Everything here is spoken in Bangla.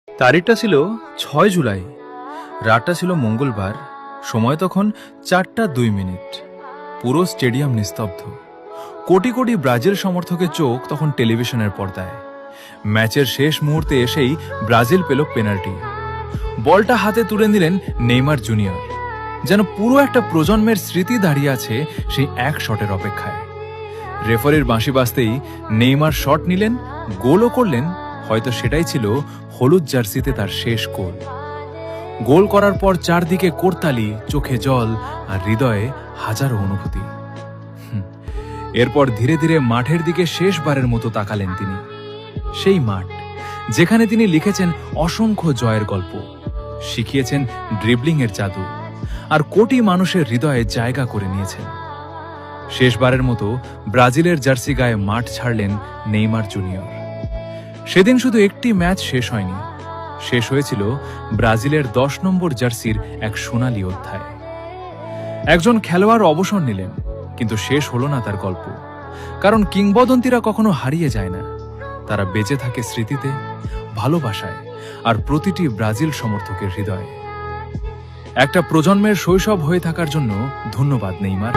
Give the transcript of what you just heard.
তারিখটা ছিল 6 জুলাই। রাতটা ছিল মঙ্গলবার। সময় তখন 4:02। পুরো স্টেডিয়াম নিস্তব্ধ। কোটি কোটি ব্রাজিল সমর্থকের চোখ তখন টেলিভিশনের পর্দায়। ম্যাচের শেষ মুহূর্তে এসেই ব্রাজিল পেল পেনাল্টি। বলটা হাতে তুলে নিলেন নেইমার জুনিয়র। যেন পুরো একটা প্রজন্মের স্মৃতি দাঁড়িয়ে আছে সেই এক শটের অপেক্ষায়। রেফারির বাঁশি বাজতেই নেইমার শট নিলেন, গোলও করলেন। হয়তো সেটাই ছিল হলুদ জার্সিতে তার শেষ গোল। গোল করার পর চারদিকে করতালি, চোখে জল আর হৃদয়ে হাজারো অনুভূতি। এরপর ধীরে ধীরে মাঠের দিকে শেষবারের মতো তাকালেন তিনি। সেই মাঠ যেখানে তিনি লিখেছেন অসংখ্য জয়ের গল্প, শিখিয়েছেন ড্রিবলিং এর জাদু, আর কোটি মানুষের হৃদয়ে জায়গা করে নিয়েছেন। শেষবারের মতো ব্রাজিলের জার্সি গায়ে মাঠ ছাড়লেন নেইমার জুনিয়র। সেদিন শুধু একটি ম্যাচ শেষ হয়নি, শেষ হয়েছিল ব্রাজিলের 10 নম্বর জার্সির এক সোনালী অধ্যায়। একজন খেলোয়াড় অবসর নিলেন, কিন্তু শেষ হলো না তার গল্প। কারণ কিংবদন্তিরা কখনো হারিয়ে যায় না, তারা বেঁচে থাকে স্মৃতিতে, ভালোবাসায় আর প্রতিটি ব্রাজিল সমর্থকের হৃদয়ে। একটা প্রজন্মের শৈশব হয়ে থাকার জন্য ধন্যবাদ নেইমার।